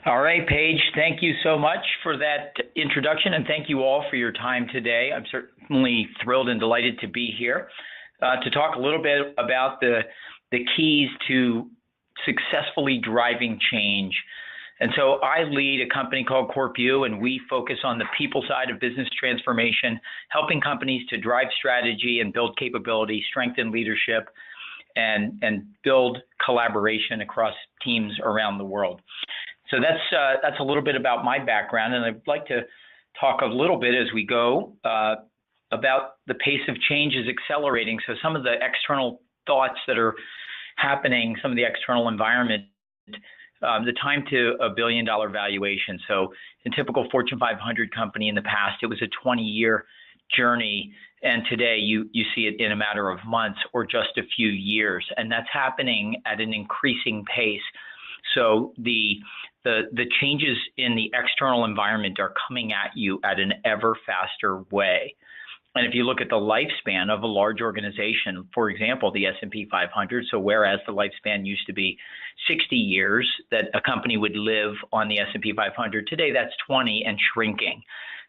All right, Paige, thank you so much for that introduction, and thank you all for your time today. I'm certainly thrilled and delighted to be here to talk a little bit about the keys to successfully driving change. And so I lead a company called CorpU, and we focus on the people side of business transformation, helping companies to drive strategy and build capability, strengthen leadership, and build collaboration across teams around the world. So that's a little bit about my background, and I'd like to talk a little bit as we go about the pace of change is accelerating. So some of the external thoughts that are happening, some of the external environment, the time to $1 billion valuation. So in typical Fortune 500 company in the past, it was a 20-year journey, and today you see it in a matter of months or just a few years, and that's happening at an increasing pace. So the changes in the external environment are coming at you at an ever faster way. And if you look at the lifespan of a large organization, for example, the S&P 500, so whereas the lifespan used to be 60 years that a company would live on the S&P 500, today that's 20 and shrinking.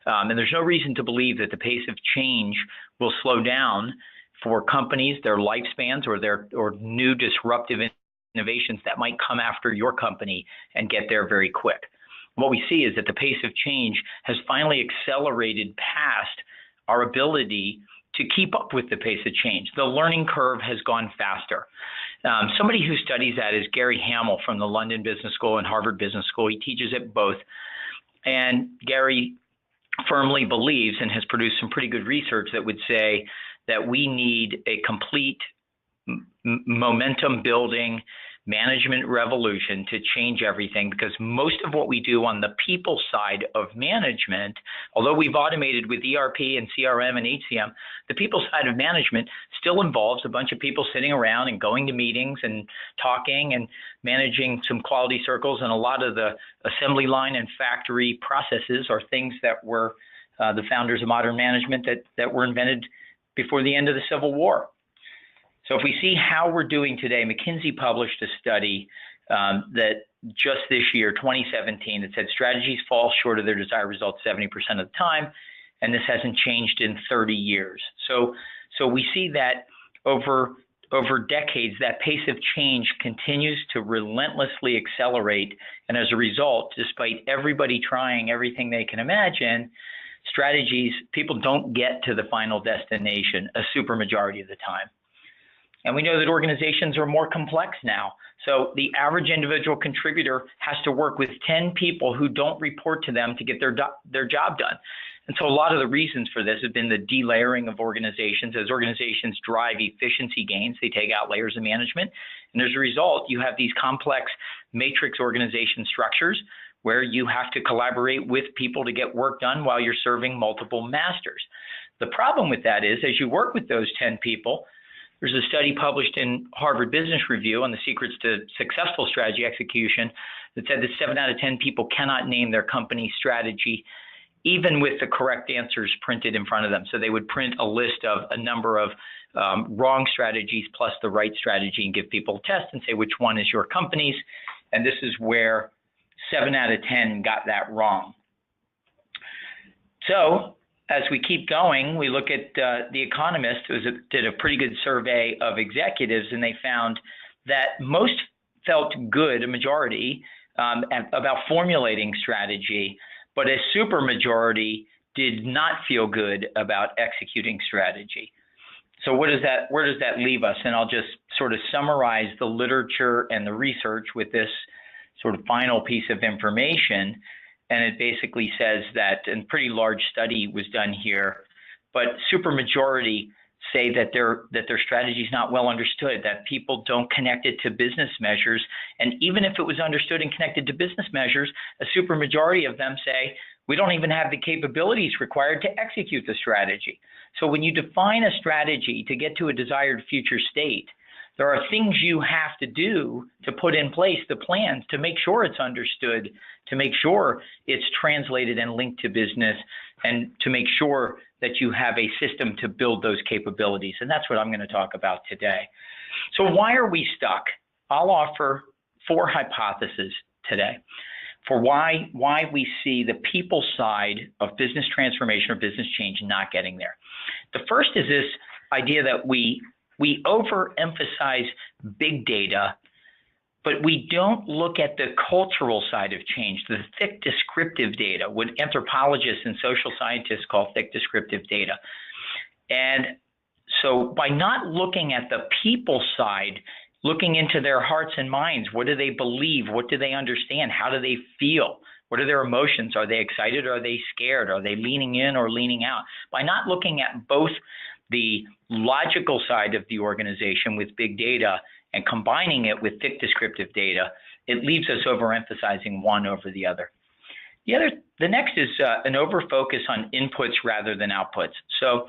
And there's no reason to believe that the pace of change will slow down for companies, their lifespans, or new disruptive innovations that might come after your company and get there very quick. What we see is that the pace of change has finally accelerated past our ability to keep up with the pace of change. The learning curve has gone faster. Somebody who studies that is Gary Hamel from the London Business School and Harvard Business School. He teaches at both. And Gary firmly believes and has produced some pretty good research that would say that we need a complete momentum building management revolution to change everything, because most of what we do on the people side of management, although we've automated with ERP and CRM and HCM, the people side of management still involves a bunch of people sitting around and going to meetings and talking and managing some quality circles, and a lot of the assembly line and factory processes are things that were the founders of modern management that were invented before the end of the Civil War. So if we see how we're doing today, McKenzie published a study that just this year, 2017, that said strategies fall short of their desired results 70% of the time, and this hasn't changed in 30 years. So we see that over decades, that pace of change continues to relentlessly accelerate, and as a result, despite everybody trying everything they can imagine, strategies, people don't get to the final destination a supermajority of the time. And we know that organizations are more complex now. So the average individual contributor has to work with 10 people who don't report to them to get their job done. And so a lot of the reasons for this have been the delayering of organizations. As organizations drive efficiency gains, they take out layers of management. And as a result, you have these complex matrix organization structures where you have to collaborate with people to get work done while you're serving multiple masters. The problem with that is, as you work with those 10 people, there's a study published in Harvard Business Review on the secrets to successful strategy execution that said that 7 out of 10 people cannot name their company's strategy, even with the correct answers printed in front of them. So they would print a list of a number of wrong strategies plus the right strategy and give people a test and say which one is your company's. And this is where 7 out of 10 got that wrong. So as we keep going, we look at The Economist, who did a pretty good survey of executives, and they found that most felt good, a majority, about formulating strategy, but a supermajority did not feel good about executing strategy. So where does that leave us? And I'll just sort of summarize the literature and the research with this sort of final piece of information. And it basically says that, and a pretty large study was done here, but supermajority say that their strategy is not well understood, that people don't connect it to business measures. And even if it was understood and connected to business measures, a supermajority of them say, we don't even have the capabilities required to execute the strategy. So when you define a strategy to get to a desired future state, there are things you have to do to put in place the plans to make sure it's understood, to make sure it's translated and linked to business, and to make sure that you have a system to build those capabilities. And that's what I'm going to talk about today. So why are we stuck? I'll offer 4 hypotheses today. for why we see the people side of business transformation or business change not getting there. The first is this idea that we overemphasize big data, but we don't look at the cultural side of change, the thick descriptive data, what anthropologists and social scientists call thick descriptive data. And so by not looking at the people side, looking into their hearts and minds, what do they believe? What do they understand? How do they feel? What are their emotions? Are they excited? Are they scared? Are they leaning in or leaning out? By not looking at both the logical side of the organization with big data and combining it with thick descriptive data, it leaves us overemphasizing one over the other. The next is an overfocus on inputs rather than outputs. So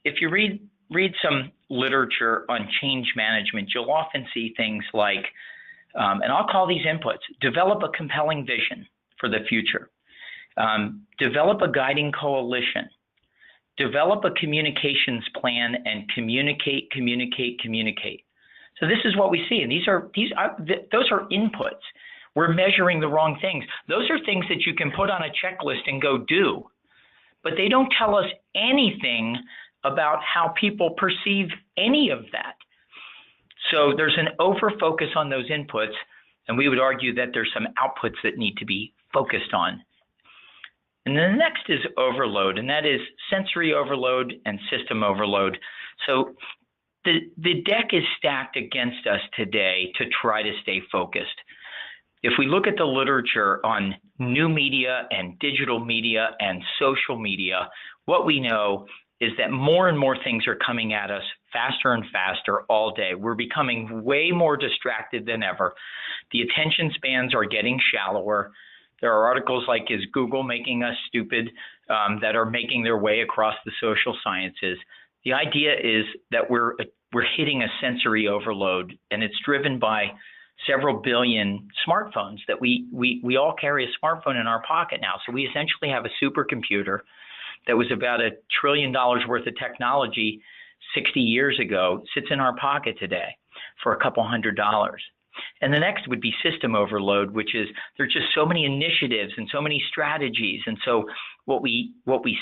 if you read some literature on change management, you'll often see things like, and I'll call these inputs, develop a compelling vision for the future, develop a guiding coalition, develop a communications plan, and communicate. So this is what we see, and those are inputs. We're measuring the wrong things. Those are things that you can put on a checklist and go do, but they don't tell us anything about how people perceive any of that. So there's an over focus on those inputs, and we would argue that there's some outputs that need to be focused on. And then the next is overload, and that is sensory overload and system overload. So the deck is stacked against us today to try to stay focused. If we look at the literature on new media and digital media and social media, what we know is that more and more things are coming at us faster and faster all day. We're becoming way more distracted than ever. The attention spans are getting shallower. There are articles like Is Google Making Us Stupid that are making their way across the social sciences. The idea is that we're hitting a sensory overload, and it's driven by several billion smartphones that we all carry a smartphone in our pocket now. So we essentially have a supercomputer that was about $1 trillion worth of technology 60 years ago, sits in our pocket today for a couple $100. And the next would be system overload, which is there's just so many initiatives and so many strategies. And so what we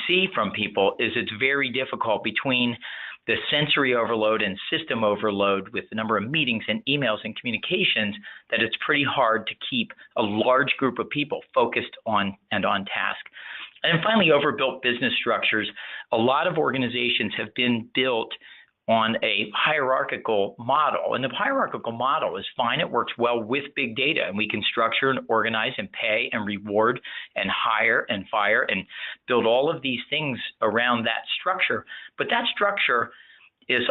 see from people is it's very difficult between the sensory overload and system overload with the number of meetings and emails and communications that it's pretty hard to keep a large group of people focused on and on task. And then finally, overbuilt business structures. A lot of organizations have been built on a hierarchical model. And the hierarchical model is fine. It works well with big data, and we can structure and organize and pay and reward and hire and fire and build all of these things around that structure. But that structure is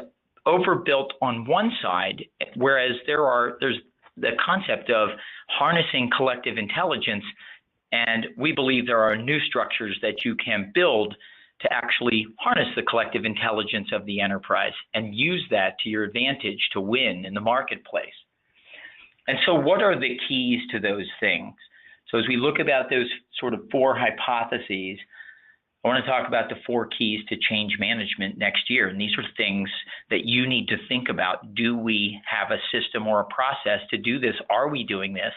overbuilt on one side, whereas there's the concept of harnessing collective intelligence. And we believe there are new structures that you can build to actually harness the collective intelligence of the enterprise and use that to your advantage to win in the marketplace. And so what are the keys to those things? So as we look about those sort of four hypotheses, I want to talk about the four keys to change management next year. And these are things that you need to think about. Do we have a system or a process to do this? Are we doing this?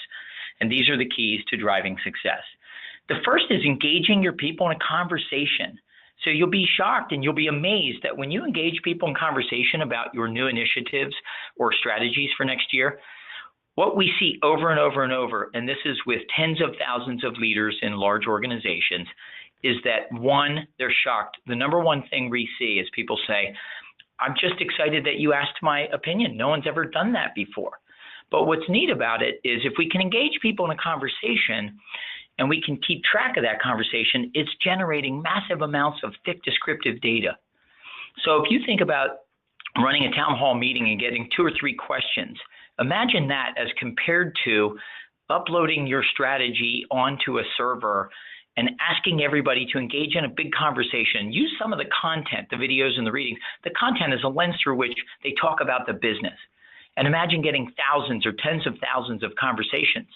And these are the keys to driving success. The first is engaging your people in a conversation. So you'll be shocked and you'll be amazed that when you engage people in conversation about your new initiatives or strategies for next year, what we see over and over and over, and this is with tens of thousands of leaders in large organizations, is that one, they're shocked. The number one thing we see is people say, I'm just excited that you asked my opinion. No one's ever done that before. But what's neat about it is if we can engage people in a conversation and we can keep track of that conversation, it's generating massive amounts of thick descriptive data. So if you think about running a town hall meeting and getting 2 or 3 questions, imagine that as compared to uploading your strategy onto a server and asking everybody to engage in a big conversation. Use some of the content, the videos and the readings. The content is a lens through which they talk about the business. And imagine getting thousands or tens of thousands of conversations.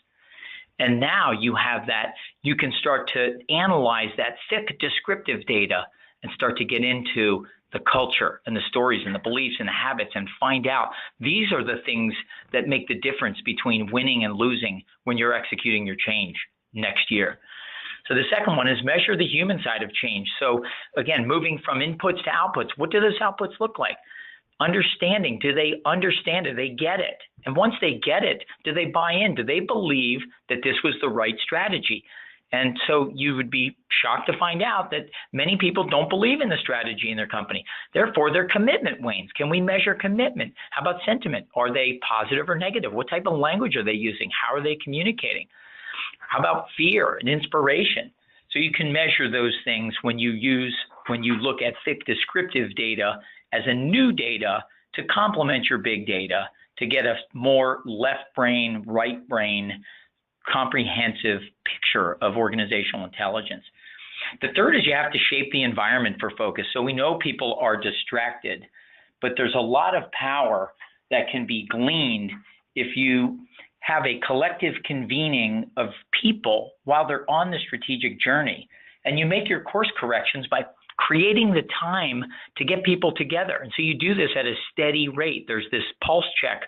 And now you have that, you can start to analyze that thick descriptive data and start to get into the culture and the stories and the beliefs and the habits and find out these are the things that make the difference between winning and losing when you're executing your change. next year. So the second one is measure the human side of change. So again, moving from inputs to outputs, what do those outputs look like? Understanding, do they understand it? Do they get it? And once they get it, do they buy in? Do they believe that this was the right strategy? And so you would be shocked to find out that many people don't believe in the strategy in their company. Therefore, their commitment wanes. Can we measure commitment? How about sentiment? Are they positive or negative? What type of language are they using? How are they communicating? How about fear and inspiration? So you can measure those things when you look at thick descriptive data as a new data to complement your big data to get a more left brain, right brain, comprehensive picture of organizational intelligence. The third is you have to shape the environment for focus. So we know people are distracted, but there's a lot of power that can be gleaned if you have a collective convening of people while they're on the strategic journey. And you make your course corrections by creating the time to get people together. And so you do this at a steady rate. There's this pulse check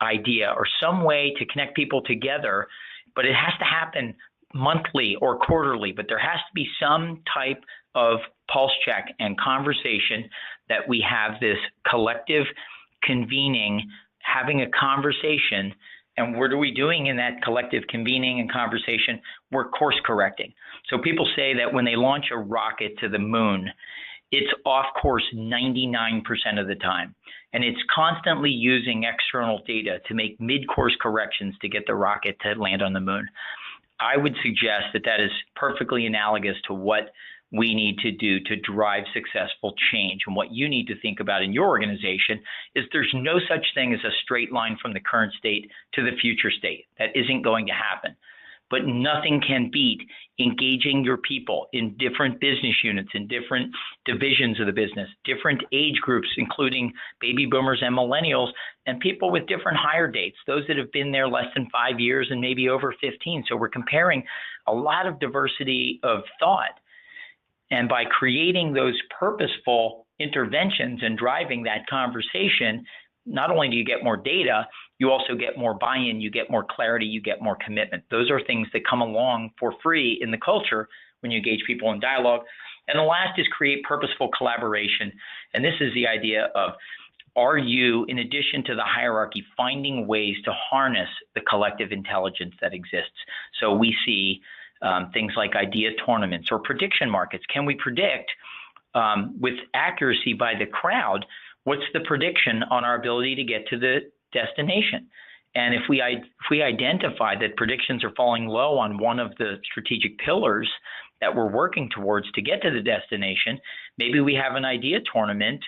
idea or some way to connect people together, but it has to happen monthly or quarterly. But there has to be some type of pulse check and conversation that we have this collective convening, having a conversation. And what are we doing in that collective convening and conversation? We're course correcting. So people say that when they launch a rocket to the moon, it's off course 99% of the time. And it's constantly using external data to make mid-course corrections to get the rocket to land on the moon. I would suggest that that is perfectly analogous to what we need to do to drive successful change. And what you need to think about in your organization is there's no such thing as a straight line from the current state to the future state. That isn't going to happen. But nothing can beat engaging your people in different business units, in different divisions of the business, different age groups, including baby boomers and millennials, and people with different hire dates, those that have been there less than 5 years and maybe over 15. So we're comparing a lot of diversity of thought. And by creating those purposeful interventions and driving that conversation, not only do you get more data, you also get more buy-in, you get more clarity, you get more commitment. Those are things that come along for free in the culture when you engage people in dialogue. And the last is create purposeful collaboration. And this is the idea of, are you, in addition to the hierarchy, finding ways to harness the collective intelligence that exists? So we see things like idea tournaments or prediction markets. Can we predict with accuracy by the crowd what's the prediction on our ability to get to the destination? And if we identify that predictions are falling low on one of the strategic pillars that we're working towards to get to the destination, maybe we have an idea tournament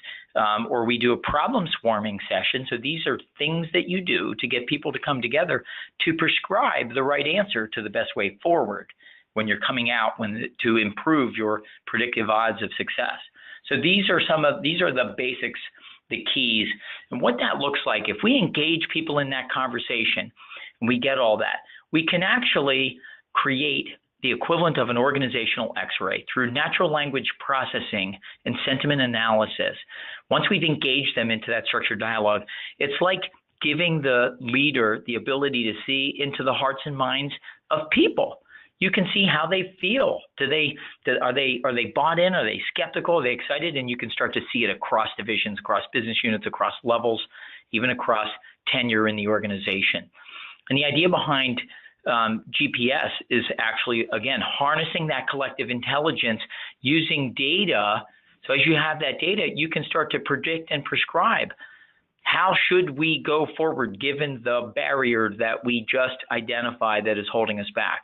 or we do a problem swarming session. So these are things that you do to get people to come together to prescribe the right answer to the best way forward when you're coming out to improve your predictive odds of success. So these are the basics, the keys. And what that looks like, if we engage people in that conversation and we get all that, we can actually create the equivalent of an organizational X-ray through natural language processing and sentiment analysis. Once we've engaged them into that structured dialogue, it's like giving the leader the ability to see into the hearts and minds of people. You can see how they feel. Are they bought in? Are they skeptical? Are they excited? And you can start to see it across divisions, across business units, across levels, even across tenure in the organization. And the idea behind GPS is actually, again, harnessing that collective intelligence using data. So as you have that data, you can start to predict and prescribe. How should we go forward given the barrier that we just identified that is holding us back?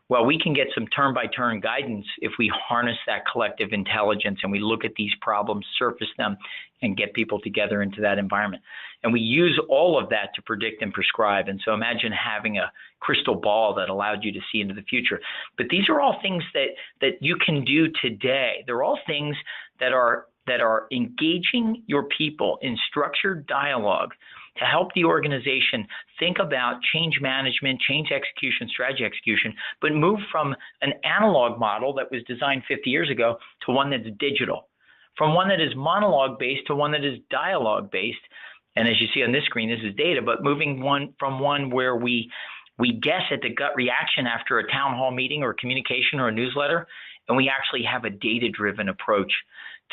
Well, we can get some turn-by-turn guidance if we harness that collective intelligence and we look at these problems, surface them, and get people together into that environment. And we use all of that to predict and prescribe. And so imagine having a crystal ball that allowed you to see into the future. But these are all things that you can do today. They're all things that are engaging your people in structured dialogue to help the organization think about change management, change execution, strategy execution, but move from an analog model that was designed 50 years ago to one that's digital, from one that is monologue-based to one that is dialogue-based. And as you see on this screen, this is data, but moving from one where we We guess at the gut reaction after a town hall meeting or a communication or a newsletter, and we actually have a data-driven approach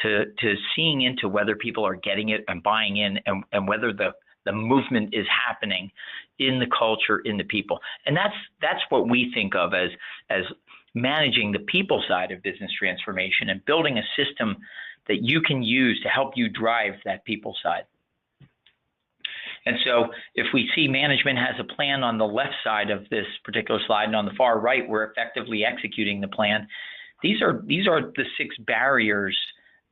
to seeing into whether people are getting it and buying in, and whether the movement is happening in the culture, in the people. And that's what we think of as managing the people side of business transformation and building a system that you can use to help you drive that people side. And so if we see management has a plan on the left side of this particular slide, and on the far right, we're effectively executing the plan. These are the 6 barriers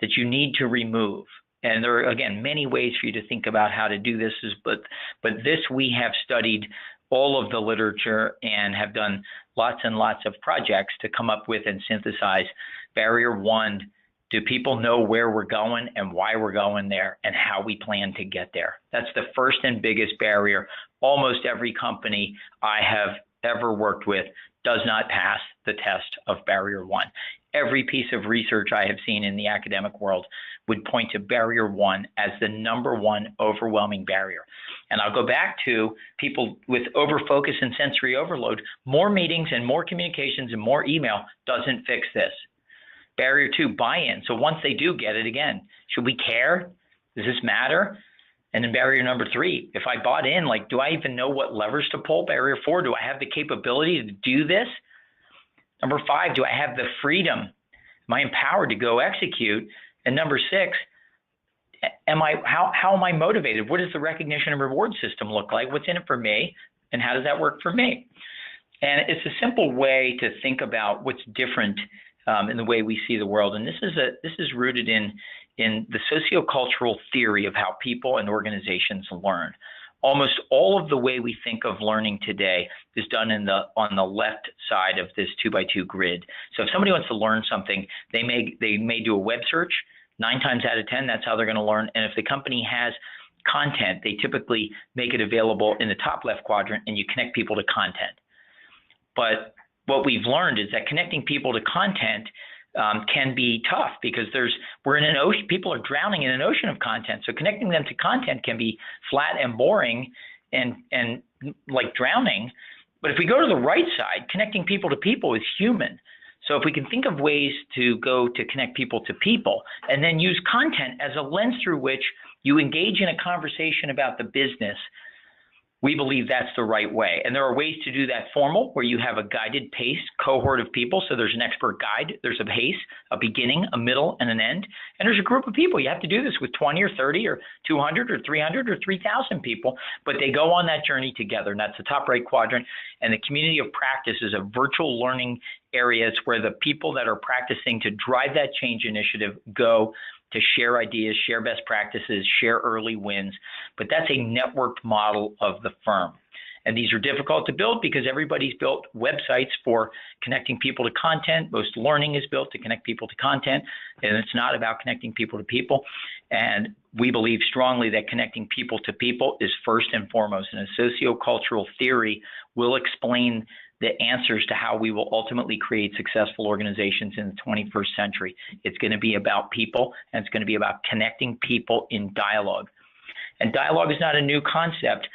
that you need to remove. And there are, again, many ways for you to think about how to do this, but this, we have studied all of the literature and have done lots and lots of projects to come up with and synthesize. Barrier 1, do people know where we're going and why we're going there and how we plan to get there? That's the first and biggest barrier. Almost every company I have ever worked with does not pass the test of barrier 1. Every piece of research I have seen in the academic world would point to barrier 1 as the #1 overwhelming barrier. And I'll go back to people with overfocus and sensory overload. More meetings and more communications and more email doesn't fix this. Barrier 2, buy-in. So once they do get it, again, should we care? Does this matter? And then barrier number 3, if I bought in, like, do I even know what levers to pull? Barrier 4, do I have the capability to do this? Number 5, do I have the freedom? Am I empowered to go execute? And number 6, how am I motivated? What does the recognition and reward system look like? What's in it for me? And how does that work for me? And it's a simple way to think about what's different in the way we see the world. And this is rooted in the sociocultural theory of how people and organizations learn. Almost all of the way we think of learning today is done on the left side of this 2x2 grid. So if somebody wants to learn something, they may do a web search. 9 times out of 10, that's how they're going to learn. And if the company has content, they typically make it available in the top left quadrant, and you connect people to content. But what we've learned is that connecting people to content can be tough, because we're in an ocean. People are drowning in an ocean of content. So connecting them to content can be flat and boring and like drowning. But if we go to the right side, connecting people to people is human. So if we can think of ways to go to connect people to people, and then use content as a lens through which you engage in a conversation about the business, we believe that's the right way. And there are ways to do that formal, where you have a guided pace cohort of people. So there's an expert guide, there's a pace, a beginning, a middle, and an end. And there's a group of people. You have to do this with 20 or 30 or 200 or 300 or 3,000 people, but they go on that journey together. And that's the top right quadrant. And the community of practice is a virtual learning areas where the people that are practicing to drive that change initiative go to share ideas, share best practices, share early wins. But that's a networked model of the firm. And these are difficult to build because everybody's built websites for connecting people to content. Most learning is built to connect people to content, and it's not about connecting people to people. And we believe strongly that connecting people to people is first and foremost. And a sociocultural theory will explain the answers to how we will ultimately create successful organizations in the 21st century. It's going to be about people, and it's going to be about connecting people in dialogue. And dialogue is not a new concept.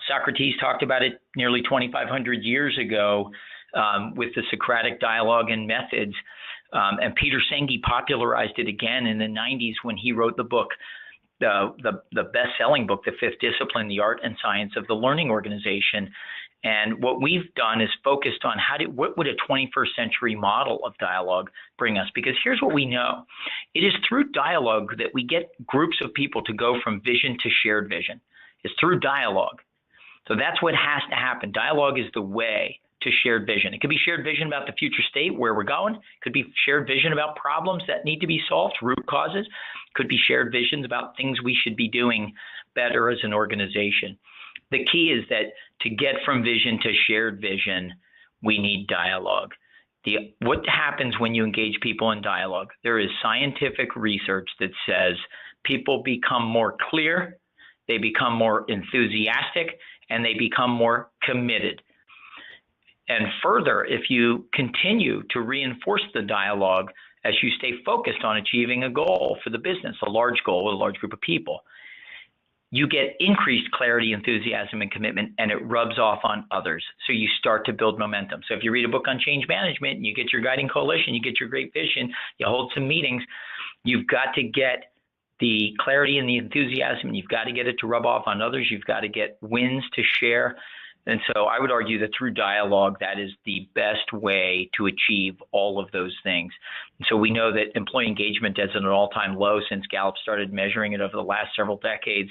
Socrates talked about it nearly 2,500 years ago with the Socratic dialogue and methods. And Peter Senge popularized it again in the 90s when he wrote the book, the best-selling book, The Fifth Discipline, The Art and Science of the Learning Organization. And what we've done is focused on what would a 21st century model of dialogue bring us? Because here's what we know. It is through dialogue that we get groups of people to go from vision to shared vision. It's through dialogue. So that's what has to happen. Dialogue is the way to shared vision. It could be shared vision about the future state, where we're going. It could be shared vision about problems that need to be solved, root causes. It could be shared visions about things we should be doing better as an organization. The key is that to get from vision to shared vision, we need dialogue. What happens when you engage people in dialogue? There is scientific research that says people become more clear, they become more enthusiastic, and they become more committed. And further, if you continue to reinforce the dialogue as you stay focused on achieving a goal for the business, a large goal with a large group of people, you get increased clarity, enthusiasm, and commitment, and it rubs off on others. So you start to build momentum. So if you read a book on change management and you get your guiding coalition, you get your great vision, you hold some meetings, you've got to get the clarity and the enthusiasm, and you've got to get it to rub off on others. You've got to get wins to share. And so I would argue that through dialogue, that is the best way to achieve all of those things. And so we know that employee engagement is at an all-time low since Gallup started measuring it over the last several decades.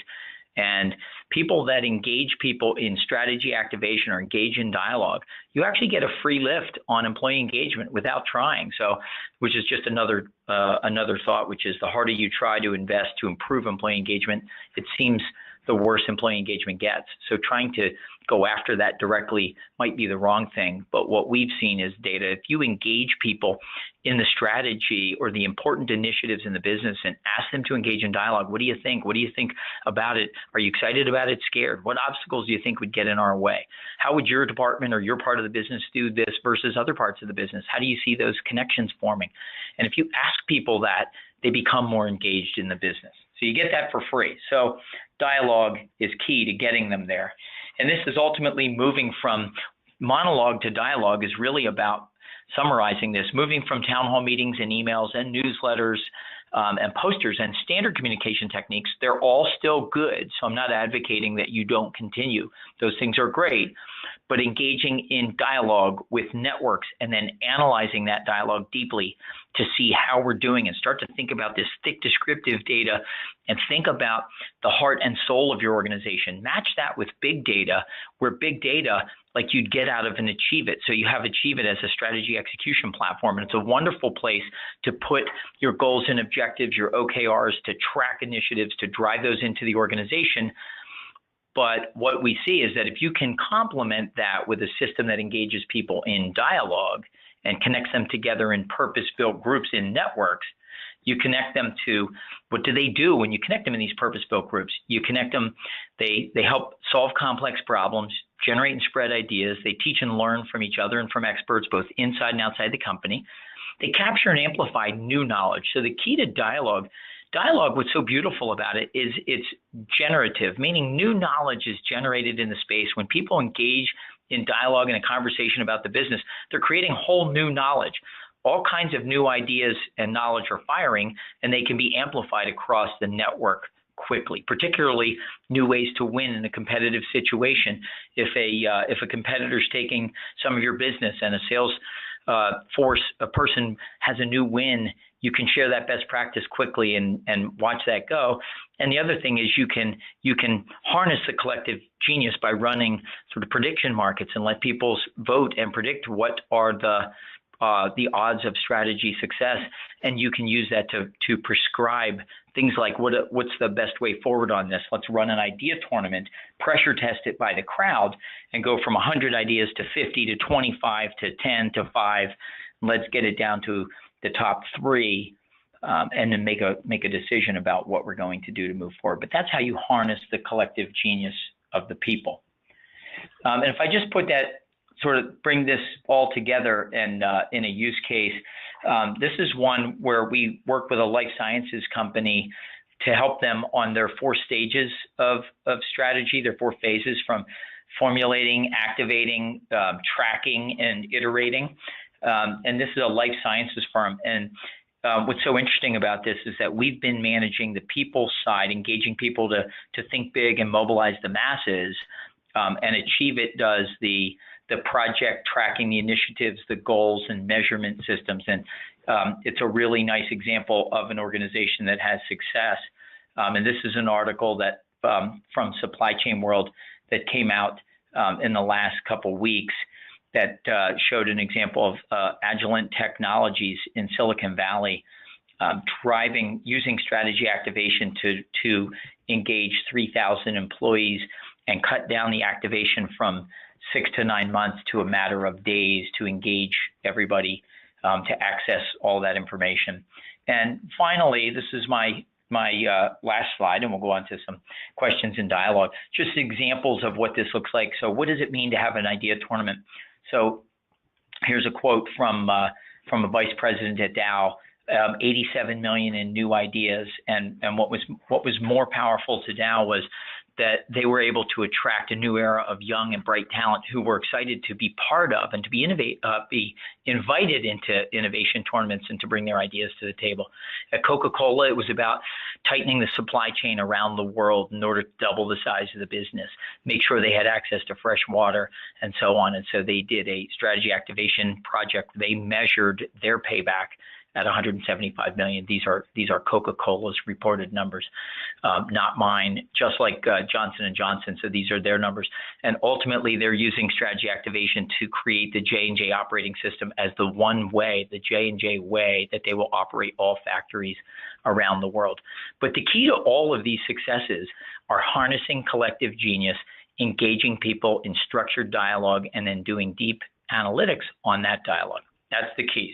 And people that engage people in strategy activation or engage in dialogue, you actually get a free lift on employee engagement without trying. So, which is just another thought, which is the harder you try to invest to improve employee engagement, it seems the worse employee engagement gets. So trying to go after that directly might be the wrong thing. But what we've seen is data. If you engage people in the strategy or the important initiatives in the business and ask them to engage in dialogue, what do you think? What do you think about it? Are you excited about it? Scared? What obstacles do you think would get in our way? How would your department or your part of the business do this versus other parts of the business? How do you see those connections forming? And if you ask people that, they become more engaged in the business. So you get that for free. So dialogue is key to getting them there. And this is ultimately moving from monologue to dialogue is really about summarizing this, moving from town hall meetings and emails and newsletters and posters and standard communication techniques. They're all still good. So I'm not advocating that you don't continue. Those things are great. But engaging in dialogue with networks and then analyzing that dialogue deeply to see how we're doing and start to think about this thick descriptive data and think about the heart and soul of your organization. Match that with big data, where big data, like you'd get out of an AchieveIt. So you have AchieveIt as a strategy execution platform, and it's a wonderful place to put your goals and objectives, your OKRs, to track initiatives, to drive those into the organization. But what we see is that if you can complement that with a system that engages people in dialogue and connects them together in purpose-built groups in networks, you connect them to what do they do when you connect them in these purpose-built groups? You connect them, they help solve complex problems, generate and spread ideas. They teach and learn from each other and from experts both inside and outside the company. They capture and amplify new knowledge. So the key to dialogue, what's so beautiful about it is it's generative, meaning new knowledge is generated in the space. When people engage in dialogue and a conversation about the business, they're creating whole new knowledge. All kinds of new ideas and knowledge are firing, and they can be amplified across the network quickly, particularly new ways to win in a competitive situation. If a competitor's taking some of your business and a sales a person has a new win, you can share that best practice quickly and watch that go. And the other thing is you can harness the collective genius by running sort of prediction markets and let people vote and predict what are the odds of strategy success, and you can use that to prescribe things like what's the best way forward on this. Let's run an idea tournament, pressure test it by the crowd, and go from 100 ideas to 50 to 25 to 10 to 5. Let's get it down to the top 3, and then make a decision about what we're going to do to move forward. But that's how you harness the collective genius of the people. And if I just put that, sort of bring this all together and in a use case, this is one where we work with a life sciences company to help them on their 4 stages of strategy, their 4 phases, from formulating, activating, tracking, and iterating. And this is a life sciences firm. And what's so interesting about this is that we've been managing the people side, engaging people to think big and mobilize the masses. And AchieveIt does the project tracking, the initiatives, the goals, and measurement systems. And it's a really nice example of an organization that has success. And this is an article that from Supply Chain World that came out in the last couple weeks that showed an example of Agilent Technologies in Silicon Valley using strategy activation to engage 3,000 employees and cut down the activation from 6 to 9 months to a matter of days to engage everybody to access all that information. And finally, this is my last slide, and we'll go on to some questions and dialogue. Just examples of what this looks like. So what does it mean to have an idea tournament? So here's a quote from a vice president at Dow. 87 million in new ideas. And what was more powerful to Dow was that they were able to attract a new era of young and bright talent who were excited to be part of and to be invited into innovation tournaments and to bring their ideas to the table. At Coca-Cola, it was about tightening the supply chain around the world in order to double the size of the business, make sure they had access to fresh water, and so on. And so they did a strategy activation project. They measured their payback at 175 million. These are Coca-Cola's reported numbers, not mine, just like Johnson & Johnson. So these are their numbers. And ultimately, they're using strategy activation to create the J&J operating system as the one way, the J&J way, that they will operate all factories around the world. But the key to all of these successes are harnessing collective genius, engaging people in structured dialogue, and then doing deep analytics on that dialogue. That's the key.